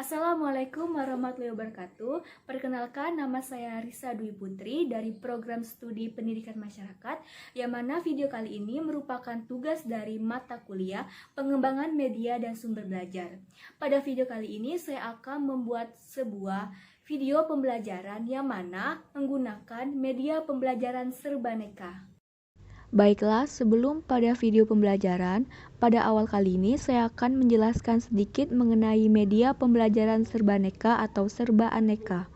Assalamualaikum warahmatullahi wabarakatuh. Perkenalkan, nama saya Risa Dwi Putri dari Program Studi Pendidikan Masyarakat, yang mana video kali ini merupakan tugas dari mata kuliah Pengembangan Media dan Sumber Belajar. Pada video kali ini saya akan membuat sebuah video pembelajaran yang mana menggunakan media pembelajaran serbaneka. Baiklah, sebelum pada video pembelajaran, pada awal kali ini saya akan menjelaskan sedikit mengenai media pembelajaran serbaneka atau serba aneka.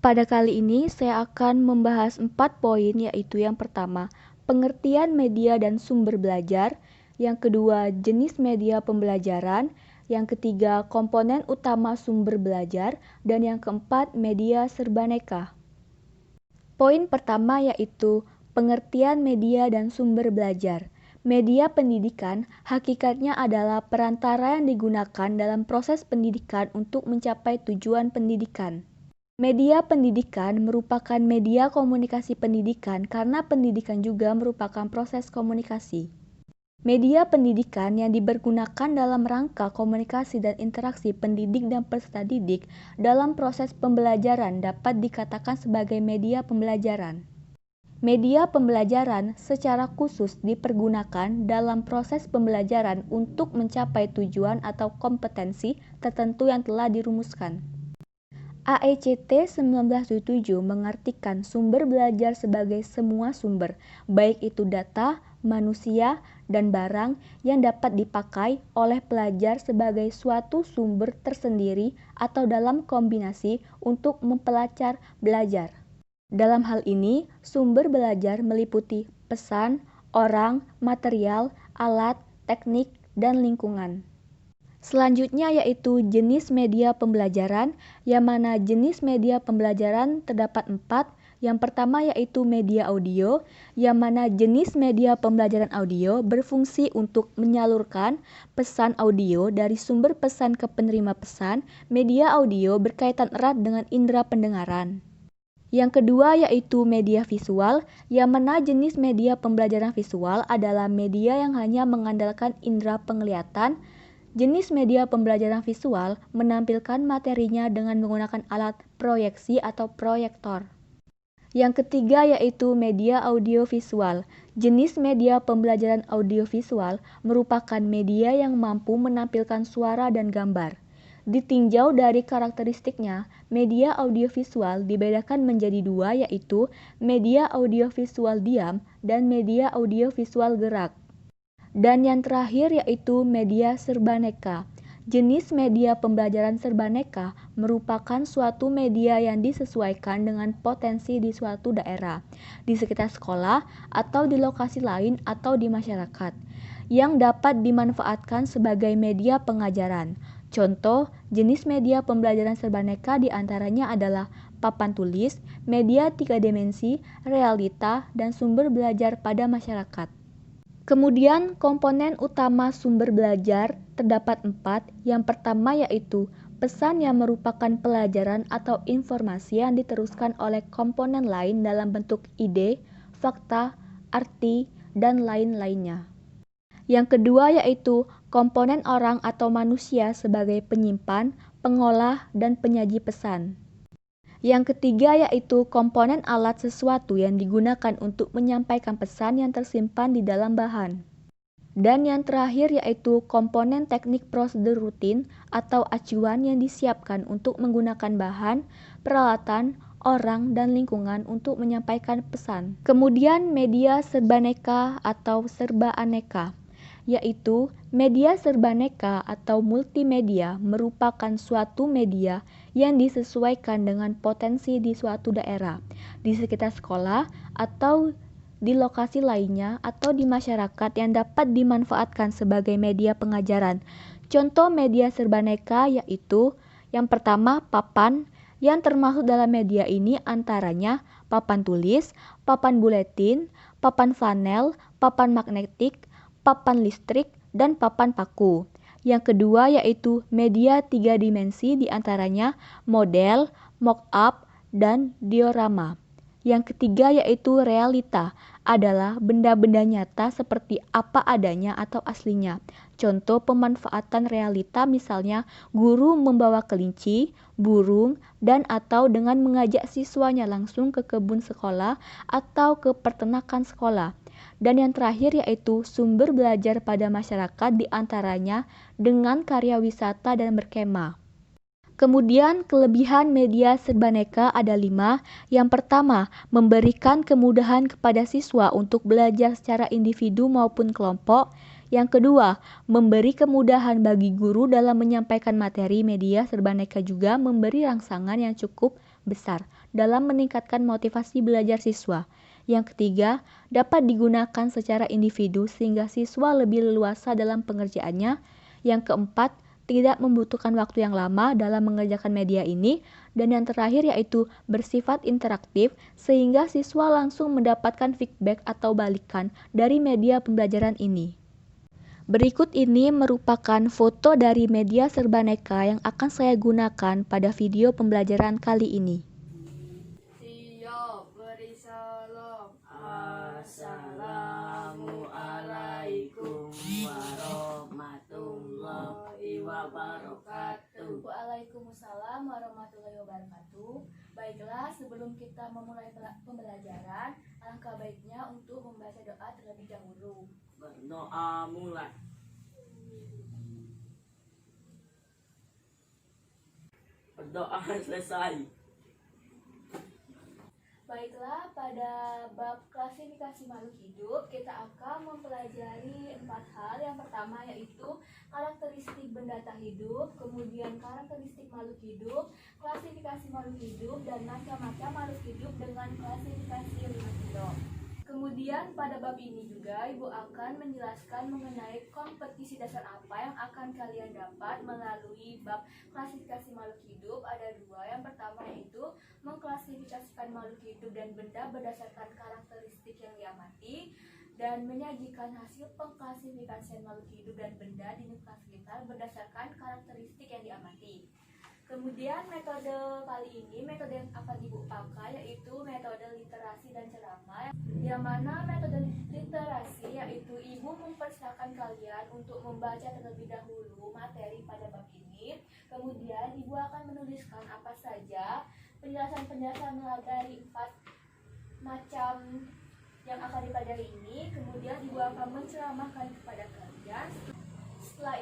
Pada kali ini saya akan membahas 4 poin, yaitu yang pertama, pengertian media dan sumber belajar, yang kedua, jenis media pembelajaran, yang ketiga, komponen utama sumber belajar, dan yang keempat, media serbaneka. Poin pertama yaitu pengertian media dan sumber belajar. Media pendidikan hakikatnya adalah perantara yang digunakan dalam proses pendidikan untuk mencapai tujuan pendidikan. Media pendidikan merupakan media komunikasi pendidikan karena pendidikan juga merupakan proses komunikasi. Media pendidikan yang dipergunakan dalam rangka komunikasi dan interaksi pendidik dan peserta didik dalam proses pembelajaran dapat dikatakan sebagai media pembelajaran. Media pembelajaran secara khusus dipergunakan dalam proses pembelajaran untuk mencapai tujuan atau kompetensi tertentu yang telah dirumuskan. AECT 1977 mengartikan sumber belajar sebagai semua sumber, baik itu data, manusia, dan barang yang dapat dipakai oleh pelajar sebagai suatu sumber tersendiri atau dalam kombinasi untuk mempelajar belajar. Dalam hal ini, sumber belajar meliputi pesan, orang, material, alat, teknik, dan lingkungan. Selanjutnya yaitu jenis media pembelajaran, yang mana jenis media pembelajaran terdapat 4. Yang pertama yaitu media audio, yang mana jenis media pembelajaran audio berfungsi untuk menyalurkan pesan audio dari sumber pesan ke penerima pesan. Media audio berkaitan erat dengan indera pendengaran. Yang kedua yaitu media visual, yang mana jenis media pembelajaran visual adalah media yang hanya mengandalkan indera penglihatan. Jenis media pembelajaran visual menampilkan materinya dengan menggunakan alat proyeksi atau proyektor. Yang ketiga yaitu media audiovisual. Jenis media pembelajaran audiovisual merupakan media yang mampu menampilkan suara dan gambar. Ditinjau dari karakteristiknya, media audiovisual dibedakan menjadi 2, yaitu media audiovisual diam dan media audiovisual gerak. Dan yang terakhir yaitu media serbaneka. Jenis media pembelajaran serbaneka merupakan suatu media yang disesuaikan dengan potensi di suatu daerah, di sekitar sekolah, atau di lokasi lain atau di masyarakat, yang dapat dimanfaatkan sebagai media pengajaran. Contoh, jenis media pembelajaran serbaneka diantaranya adalah papan tulis, media 3 dimensi, realita, dan sumber belajar pada masyarakat. Kemudian komponen utama sumber belajar terdapat 4. Yang pertama yaitu pesan yang merupakan pelajaran atau informasi yang diteruskan oleh komponen lain dalam bentuk ide, fakta, arti, dan lain-lainnya. Yang kedua yaitu komponen orang atau manusia sebagai penyimpan, pengolah, dan penyaji pesan. Yang ketiga yaitu komponen alat sesuatu yang digunakan untuk menyampaikan pesan yang tersimpan di dalam bahan. Dan yang terakhir yaitu komponen teknik prosedur rutin atau acuan yang disiapkan untuk menggunakan bahan, peralatan, orang, dan lingkungan untuk menyampaikan pesan. Kemudian media serbaneka atau serba aneka, yaitu media serbaneka atau multimedia merupakan suatu media yang disesuaikan dengan potensi di suatu daerah, di sekitar sekolah, atau di lokasi lainnya, atau di masyarakat yang dapat dimanfaatkan sebagai media pengajaran. Contoh media serbaneka yaitu yang pertama papan, yang termasuk dalam media ini antaranya papan tulis, papan buletin, papan flanel, papan magnetik, papan listrik, dan papan paku. Yang kedua yaitu media 3 dimensi diantaranya model, mock-up, dan diorama. Yang ketiga yaitu realita, adalah benda-benda nyata seperti apa adanya atau aslinya. Contoh pemanfaatan realita misalnya guru membawa kelinci, burung, dan atau dengan mengajak siswanya langsung ke kebun sekolah atau ke peternakan sekolah. Dan yang terakhir yaitu sumber belajar pada masyarakat diantaranya dengan karya wisata dan berkemah. Kemudian kelebihan media serbaneka ada 5. Yang pertama, memberikan kemudahan kepada siswa untuk belajar secara individu maupun kelompok. Yang kedua, memberi kemudahan bagi guru dalam menyampaikan materi. Media serbaneka juga memberi rangsangan yang cukup besar dalam meningkatkan motivasi belajar siswa. Yang ketiga, dapat digunakan secara individu sehingga siswa lebih leluasa dalam pengerjaannya. Yang keempat, tidak membutuhkan waktu yang lama dalam mengerjakan media ini, dan yang terakhir yaitu bersifat interaktif sehingga siswa langsung mendapatkan feedback atau balikan dari media pembelajaran ini. Berikut ini merupakan foto dari media serbaneka yang akan saya gunakan pada video pembelajaran kali ini. Siap, beri salam. Assalamualaikum warahmatullahi wabarakatuh. Waalaikumsalam warahmatullahi wabarakatuh. Baiklah, sebelum kita memulai pembelajaran, alangkah baiknya untuk membaca doa terlebih dahulu. Berdoa mulai. Berdoa selesai. Baiklah, pada bab klasifikasi makhluk hidup, kita akan mempelajari 4 hal. Yang pertama yaitu karakteristik benda tak hidup, kemudian karakteristik makhluk hidup, klasifikasi makhluk hidup, dan macam-macam makhluk hidup dengan klasifikasi 5 kilo. Kemudian pada bab ini juga Ibu akan menjelaskan mengenai kompetisi dasar apa yang akan kalian dapat melalui bab klasifikasi makhluk hidup. Ada 2. Yang pertama yaitu mengklasifikasikan makhluk hidup dan benda berdasarkan karakteristik yang diamati, dan menyajikan hasil pengklasifikasian makhluk hidup dan benda di kelas kita berdasarkan karakteristik yang diamati. Kemudian metode kali ini, metode yang akan Ibu pakai yaitu metode literasi dan ceramah, yang mana metode literasi yaitu Ibu mempersilakan kalian untuk membaca terlebih dahulu materi pada bab ini. Kemudian Ibu akan menuliskan apa saja penjelasan-penjelasan dari 4 macam yang akan dipelajari ini. Kemudian Ibu akan menceramahkan kepada kalian. Setelah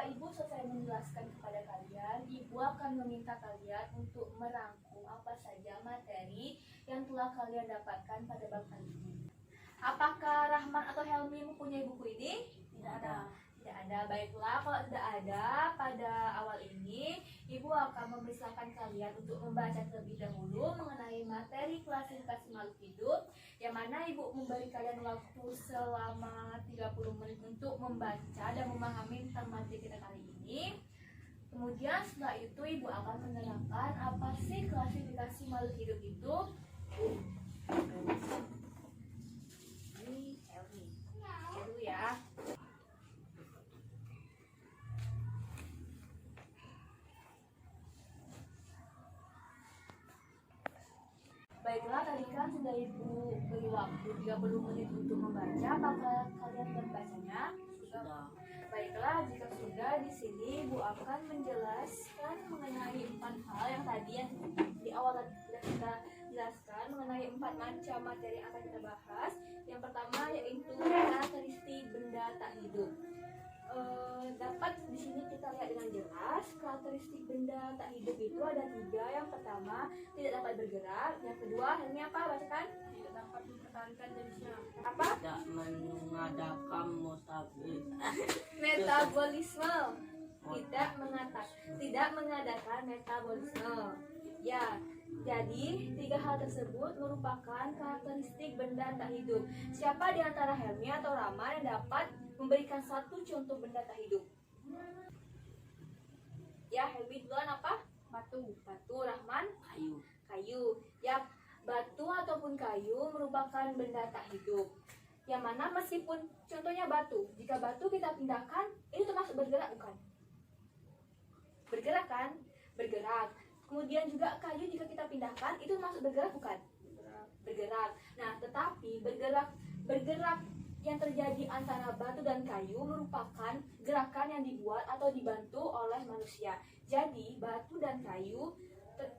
Ibu selesai menjelaskan kepada kalian, Ibu akan meminta kalian untuk merangkum apa saja materi yang telah kalian dapatkan pada bab kali ini. Apakah Rahman atau Helmi mempunyai buku ini? Tidak ada. Tidak ada. Baiklah, kalau tidak ada, pada awal ini Ibu akan mempersilahkan kalian untuk membaca terlebih dahulu mengenai materi klasifikasi makhluk hidup, yang mana Ibu memberi kalian waktu selama 30 menit untuk membaca dan memahami tentang materi kita kali ini. Kemudian setelah itu Ibu akan menerangkan apa sih klasifikasi makhluk hidup itu. Ini Helmi. Dulu ya. Baiklah, tadi kan sudah Ibu beri waktu 30 menit untuk membaca. Apakah kalian membacanya? Sudah. Baiklah, jika sudah, di sini Ibu akan menjelaskan mengenai 4 hal yang tadi yang di awal sudah kita jelaskan mengenai 4 macam materi yang akan kita bahas. Yang pertama yaitu karakteristik benda tak hidup. Dapat di sini kita lihat dengan jelas karakteristik benda tak hidup itu ada 3. Yang pertama tidak dapat bergerak. Yang kedua, ini apa? Bacakan. Tidak dapat mempertahankan jenisnya. Apa? Tidak mengadakan Metabolisme. Tidak mengadakan metabolisme. Ya, jadi 3 hal tersebut merupakan karakteristik benda tak hidup. Siapa di antara Helmi atau Rama yang dapat memberikan 1 contoh benda tak hidup? Ya, Helmi duluan apa? Batu. Rahman? Kayu. Ya, batu ataupun kayu merupakan benda tak hidup. Yang mana meskipun contohnya batu, jika batu kita pindahkan, itu termasuk bergerak bukan? Bergerak kan? Bergerak. Kemudian juga kayu jika kita pindahkan, itu termasuk bergerak bukan? bergerak. Nah, tetapi bergerak yang terjadi antara batu dan kayu merupakan gerakan yang dibuat atau dibantu oleh manusia. Jadi, batu dan kayu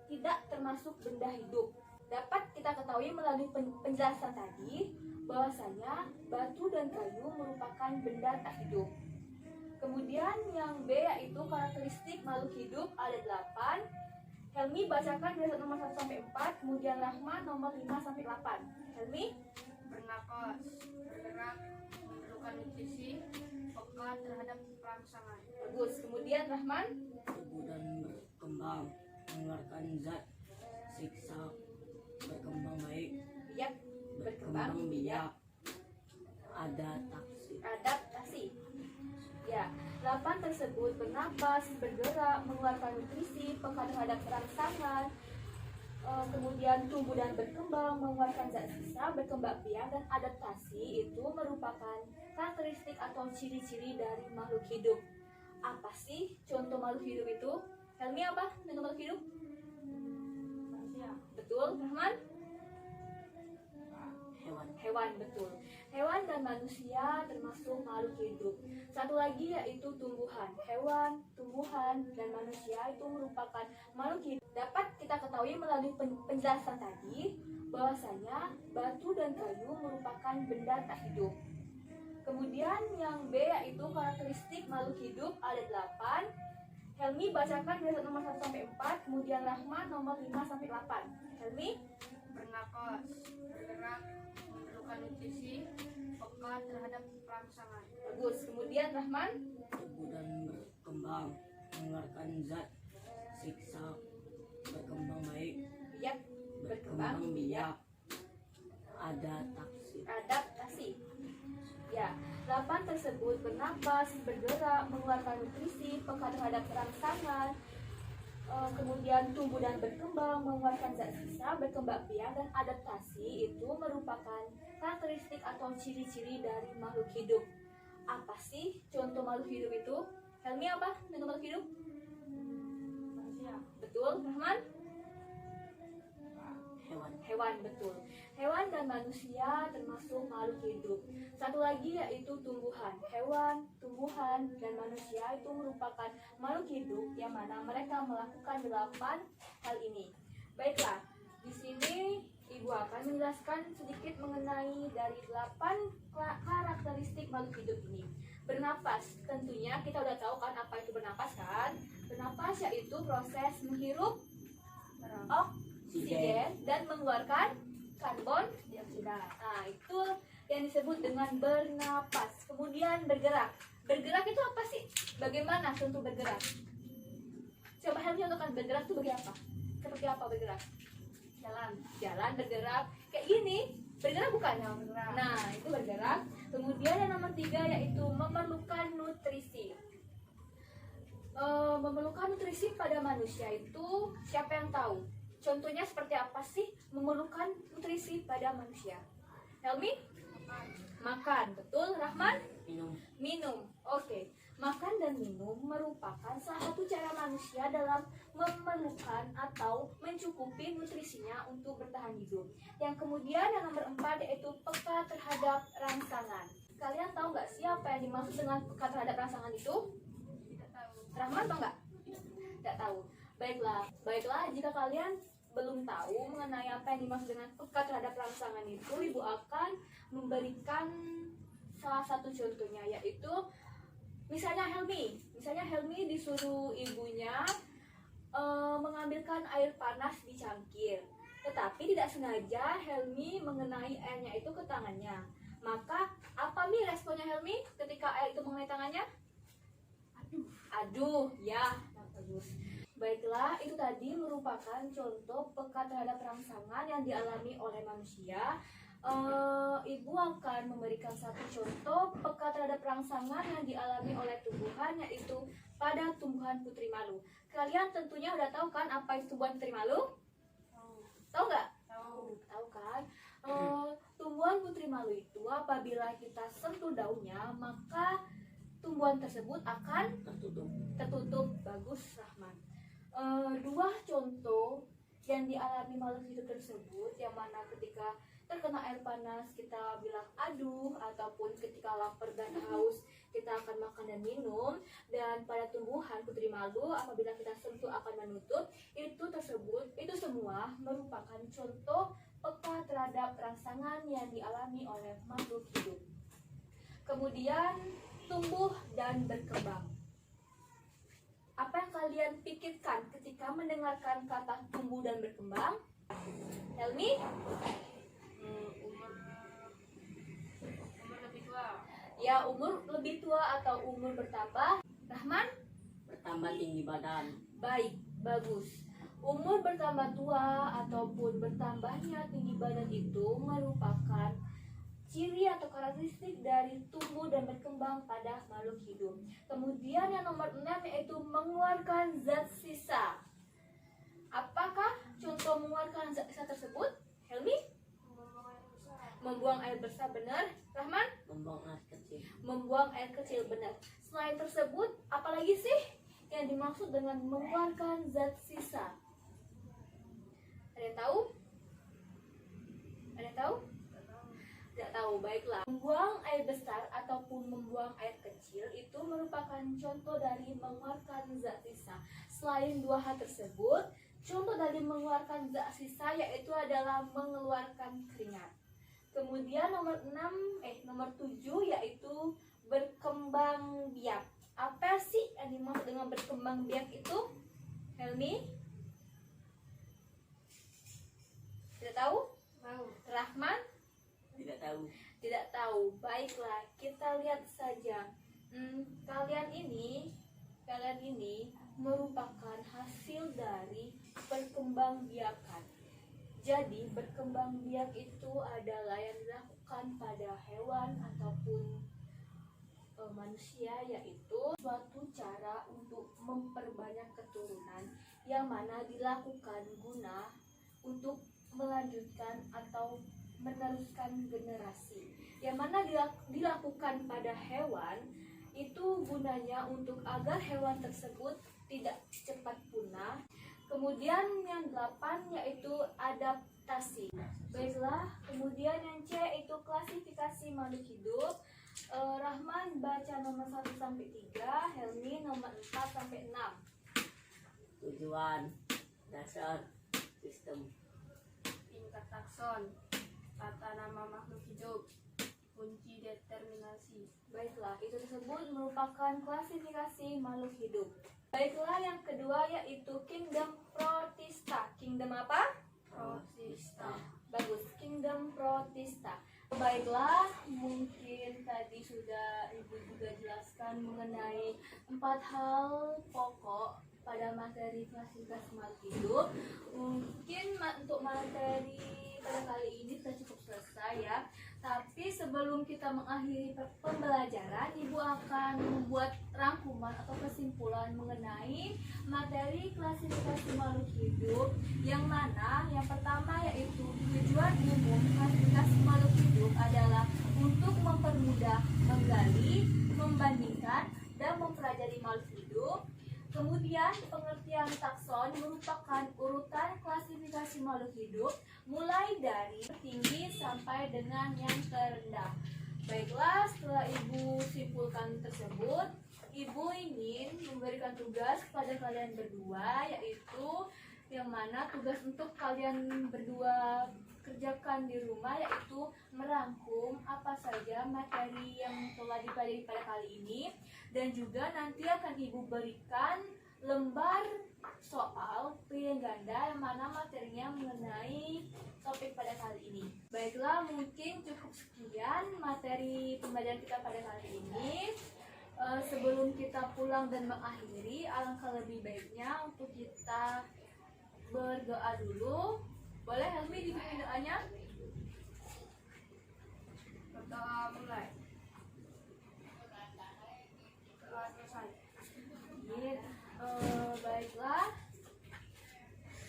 tidak termasuk benda hidup. Dapat kita ketahui melalui penjelasan tadi bahwasanya batu dan kayu merupakan benda tak hidup. Kemudian yang B yaitu karakteristik makhluk hidup ada 8. Helmi bacakan dari nomor 1 sampai 4, kemudian Rahman nomor 5 sampai 8. Helmi? Bernapas, bergerak, memerlukan nutrisi, peka terhadap rangsangan. Bagus. Kemudian Rahman? tumbuh dan berkembang, mengeluarkan zat siksa, berkembang baik, Biak. Berkembang biak. Adaptasi. Ya, 8 tersebut bernapas, bergerak, mengeluarkan nutrisi, peka terhadap rangsangan, kemudian tumbuh dan berkembang, mengeluarkan zat sisa, berkembang biak, dan adaptasi itu merupakan karakteristik atau ciri-ciri dari makhluk hidup. Apa sih contoh makhluk hidup itu? Helmi apa contoh makhluk hidup? Manusia. Betul, Rahman? hewan, Betul. Hewan dan manusia termasuk makhluk hidup. Satu lagi yaitu tumbuhan. Hewan, tumbuhan, dan manusia itu merupakan makhluk hidup. Dapat kita ketahui melalui penjelasan tadi bahwasanya batu dan kayu merupakan benda tak hidup. Kemudian yang B yaitu karakteristik makhluk hidup ada 8. Helmi bacakan dari nomor 1 sampai 4, kemudian Rahman nomor 5 sampai 8. Helmi? Bernapas, bergerak, memerlukan nutrisi, peka terhadap rangsangan. Bagus. Kemudian Rahman? tumbuh dan berkembang, mengeluarkan zat siksa, berkembang baik, Biak. berkembang biak, Adaptasi. Ya, 8 tersebut bernapas, bergerak, mengeluarkan nutrisi, peka terhadap rangsangan, kemudian tumbuh dan berkembang, mengeluarkan zat sisa, berkembang biak, dan adaptasi itu merupakan karakteristik atau ciri-ciri dari makhluk hidup. Apa sih contoh makhluk hidup itu? Helmi apa contoh makhluk hidup? Manusia. Betul, Rahman? hewan, Betul. Hewan dan manusia termasuk makhluk hidup. Satu lagi yaitu tumbuhan. Hewan, tumbuhan, dan manusia itu merupakan makhluk hidup yang mana mereka melakukan 8 hal ini. Baiklah, di sini Ibu akan menjelaskan sedikit mengenai dari 8 karakteristik makhluk hidup ini. Bernapas, tentunya kita udah tahu kan apa itu bernapas kan? Bernapas yaitu proses menghirup oksigen dan mengeluarkan karbon dioksida. Nah, itu yang disebut dengan bernapas. Kemudian bergerak. Bergerak itu apa sih? Bagaimana contoh bergerak? Coba Helmi contohkan bergerak itu bagaimana apa? Seperti apa bergerak? Jalan bergerak. Kayak gini, bergerak bukan? Nah, itu bergerak. Kemudian yang nomor 3 yaitu memerlukan nutrisi. Memerlukan nutrisi pada manusia itu siapa yang tahu? Contohnya seperti apa sih memerlukan nutrisi pada manusia? Helmi? Makan. Betul. Rahman? Minum. Oke. Makan dan minum merupakan salah satu cara manusia dalam memerlukan atau mencukupi nutrisinya untuk bertahan hidup. Yang kemudian yang nomor 4 yaitu peka terhadap rangsangan. Kalian tahu nggak sih apa yang dimaksud dengan peka terhadap rangsangan itu? Tidak tahu. Rahman tahu nggak? Tidak tahu. Baiklah, jika kalian belum tahu mengenai apa yang dimaksud dengan peka terhadap rangsangan itu, Ibu akan memberikan salah satu contohnya, yaitu misalnya Helmi disuruh ibunya mengambilkan air panas di cangkir, tetapi tidak sengaja Helmi mengenai airnya itu ke tangannya. Maka apa responnya Helmi ketika air itu mengenai tangannya? Aduh, ya, bagus. Baiklah, itu tadi merupakan contoh peka terhadap rangsangan yang dialami oleh manusia. Ibu akan memberikan satu contoh peka terhadap rangsangan yang dialami oleh tumbuhan, yaitu pada tumbuhan putri malu. Kalian tentunya udah tahu kan apa itu tumbuhan putri malu? Tahu nggak? Tahu kan? Tumbuhan putri malu itu apabila kita sentuh daunnya, maka tumbuhan tersebut akan tertutup. Bagus, Rahman. 2 contoh yang dialami makhluk hidup tersebut, yang mana ketika terkena air panas kita bilang aduh, ataupun ketika lapar dan haus kita akan makan dan minum, dan pada tumbuhan putri malu apabila kita sentuh akan menutup, itu semua merupakan contoh peka terhadap rangsangan yang dialami oleh makhluk hidup. Kemudian tumbuh dan berkembang. Apa yang kalian pikirkan ketika mendengarkan kata tumbuh dan berkembang? Helmi? Umur lebih tua. Ya, umur lebih tua atau umur bertambah. Rahman? Bertambah tinggi badan. Baik, bagus. Umur bertambah tua ataupun bertambahnya tinggi badan itu merupakan ciri atau karakteristik dari tumbuh dan berkembang pada makhluk hidup. Kemudian yang nomor 6 yaitu mengeluarkan zat sisa. Apakah contoh mengeluarkan zat sisa tersebut? Helmi? Membuang air besar, benar. Rahman? Membuang air kecil. Membuang air kecil, benar. Selain tersebut, apalagi sih yang dimaksud dengan mengeluarkan zat sisa? Ada yang tahu? Ada yang tahu? Tidak tahu, baiklah. Membuang air besar ataupun membuang air kecil itu merupakan contoh dari mengeluarkan zat sisa. Selain dua hal tersebut, contoh dari mengeluarkan zat sisa yaitu adalah mengeluarkan keringat. Kemudian nomor 7 yaitu berkembang biak. Apa sih yang dimaksud dengan berkembang biak itu? Helmi? Tidak tahu? Tahu. Rahman? Tidak tahu. Tidak tahu. Baiklah, kita lihat saja. Kalian ini merupakan hasil dari perkembangbiakan. Jadi berkembangbiak itu adalah yang dilakukan pada hewan ataupun manusia, yaitu suatu cara untuk memperbanyak keturunan yang mana dilakukan guna untuk melanjutkan atau meneruskan generasi. Yang mana dilakukan pada hewan itu gunanya untuk agar hewan tersebut tidak cepat punah. Kemudian yang 8 yaitu adaptasi. Baiklah, kemudian yang C itu klasifikasi makhluk hidup. Rahman baca nomor 1 sampai 3, Helmi nomor 4 sampai 6. Tujuan dasar sistem. Tingkat takson. Tata nama makhluk hidup. Kunci determinasi. Baiklah, itu tersebut merupakan klasifikasi makhluk hidup. Baiklah, yang kedua yaitu kingdom protista. Kingdom apa? Protista. Bagus, kingdom protista. Baiklah, mungkin tadi sudah Ibu juga jelaskan mengenai 4 hal pokok pada materi klasifikasi makhluk hidup. Mungkin untuk materi pada kali ini sudah cukup selesai ya. Tapi sebelum kita mengakhiri pembelajaran, Ibu akan membuat rangkuman atau kesimpulan mengenai materi klasifikasi makhluk hidup, yang mana yang pertama yaitu tujuan umum klasifikasi makhluk hidup adalah untuk mempermudah menggali, membandingkan, dan mempelajari makhluk hidup. Kemudian pengertian takson merupakan urutan klasifikasi makhluk hidup mulai dari tinggi sampai dengan yang terendah. Baiklah, setelah Ibu simpulkan tersebut, Ibu ingin memberikan tugas kepada kalian berdua, yaitu yang mana tugas untuk kalian berdua kerjakan di rumah yaitu merangkum apa saja materi yang telah dipelajari pada kali ini, dan juga nanti akan Ibu berikan lembar soal pilihan ganda yang mana materinya mengenai topik pada kali ini. Baiklah, mungkin cukup sekian materi pembelajaran kita pada kali ini. Sebelum kita pulang dan mengakhiri, alangkah lebih baiknya untuk kita berdoa dulu. Boleh Helmi dipimpin doanya? Berdoa mulai. Doa selesai. Baiklah.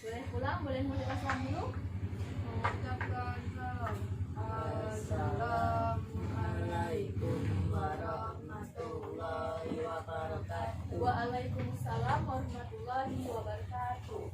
Boleh pulang, boleh mengucapkan salam dulu. Mengucapkan salam. Assalamualaikum warahmatullahi wabarakatuh. Waalaikumsalam warahmatullahi wabarakatuh.